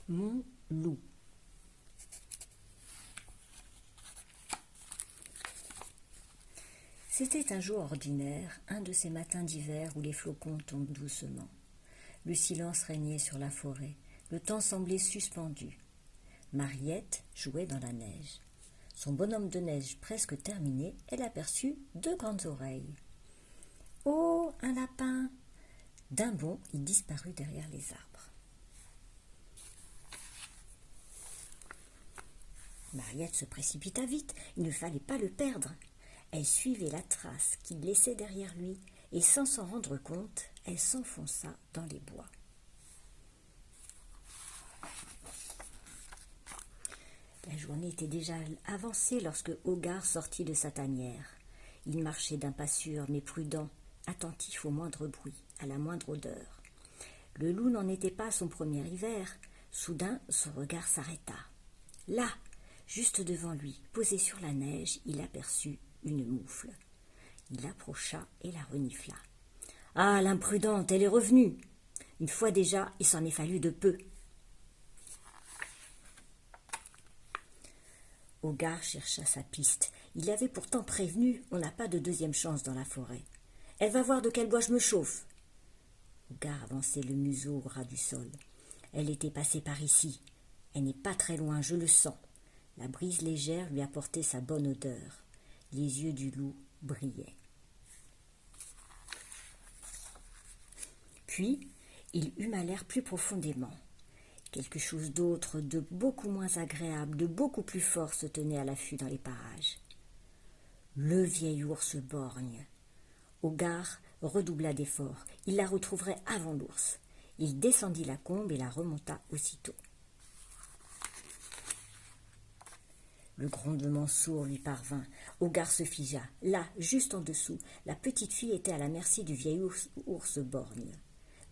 Mon loup. C'était un jour ordinaire, un de ces matins d'hiver où les flocons tombent doucement. Le silence régnait sur la forêt, le temps semblait suspendu. Mariette jouait dans la neige. Son bonhomme de neige presque terminé, elle aperçut deux grandes oreilles. « Oh, un lapin !» D'un bond, il disparut derrière les arbres. Mariette se précipita vite, il ne fallait pas le perdre. Elle suivait la trace qu'il laissait derrière lui et sans s'en rendre compte, elle s'enfonça dans les bois. La journée était déjà avancée lorsque Hogarth sortit de sa tanière. Il marchait d'un pas sûr mais prudent, attentif au moindre bruit, à la moindre odeur. Le loup n'en était pas à son premier hiver. Soudain, son regard s'arrêta. Là, juste devant lui, posée sur la neige, il aperçut une moufle. Il approcha et la renifla. « Ah, l'imprudente, elle est revenue !» Une fois déjà, il s'en est fallu de peu. Hogarth chercha sa piste. Il avait pourtant prévenu, on n'a pas de deuxième chance dans la forêt. « Elle va voir de quel bois je me chauffe !» Hogarth avançait le museau au ras du sol. « Elle était passée par ici. Elle n'est pas très loin, je le sens. » La brise légère lui apportait sa bonne odeur. Les yeux du loup brillaient. Puis, il huma l'air plus profondément. Quelque chose d'autre, de beaucoup moins agréable, de beaucoup plus fort se tenait à l'affût dans les parages. Le vieil ours borgne. Hogarth redoubla d'efforts. Il la retrouverait avant l'ours. Il descendit la combe et la remonta aussitôt. Le grondement sourd lui parvint. Hogarth se figea. Là, juste en dessous, la petite fille était à la merci du vieil ours borgne.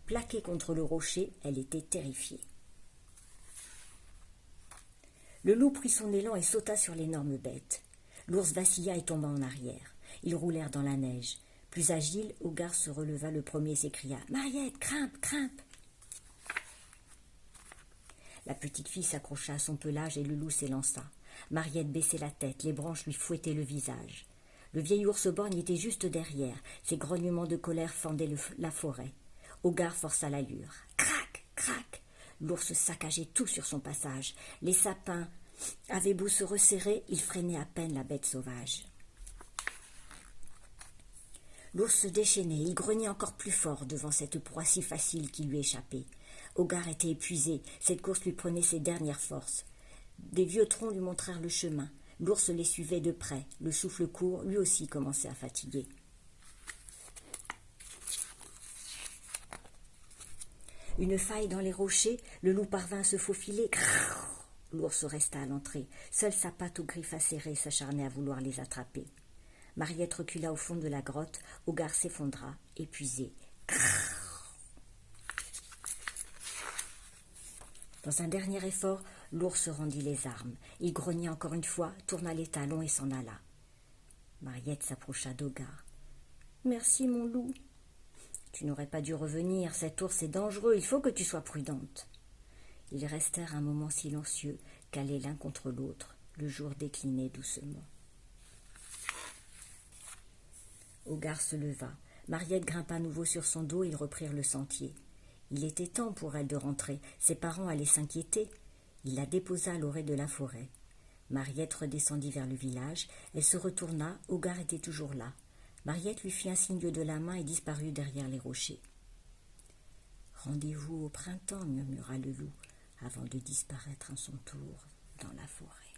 Plaquée contre le rocher, elle était terrifiée. Le loup prit son élan et sauta sur l'énorme bête. L'ours vacilla et tomba en arrière. Ils roulèrent dans la neige. Plus agile, Hogarth se releva le premier et s'écria « Mariette, grimpe, grimpe !» La petite fille s'accrocha à son pelage et le loup s'élança. Mariette baissait la tête, les branches lui fouettaient le visage. Le vieil ours borgne était juste derrière. Ses grognements de colère fendaient la forêt. Hogarth força l'allure. Crac, crac. L'ours saccageait tout sur son passage. Les sapins avaient beau se resserrer, ils freinaient à peine la bête sauvage. L'ours se déchaînait, il grognait encore plus fort devant cette proie si facile qui lui échappait. Hogarth était épuisé, cette course lui prenait ses dernières forces. Des vieux troncs lui montrèrent le chemin. L'ours les suivait de près. Le souffle court, lui aussi, commençait à fatiguer. Une faille dans les rochers, le loup parvint à se faufiler. L'ours resta à l'entrée. Seule sa patte aux griffes acérées s'acharnait à vouloir les attraper. Mariette recula au fond de la grotte. Hogarth s'effondra, épuisé. Dans un dernier effort, l'ours rendit les armes. Il grognit encore une fois, tourna les talons et s'en alla. Mariette s'approcha d'Hogarth. « Merci, mon loup. Tu n'aurais pas dû revenir, cet ours est dangereux, il faut que tu sois prudente. » Ils restèrent un moment silencieux, calés l'un contre l'autre. Le jour déclinait doucement. Hogarth se leva. Mariette grimpa à nouveau sur son dos et ils reprirent le sentier. Il était temps pour elle de rentrer. Ses parents allaient s'inquiéter. Il la déposa à l'orée de la forêt. Mariette redescendit vers le village. Elle se retourna. Hogarth était toujours là. Mariette lui fit un signe de la main et disparut derrière les rochers. « Rendez-vous au printemps, » murmura le loup, avant de disparaître à son tour dans la forêt.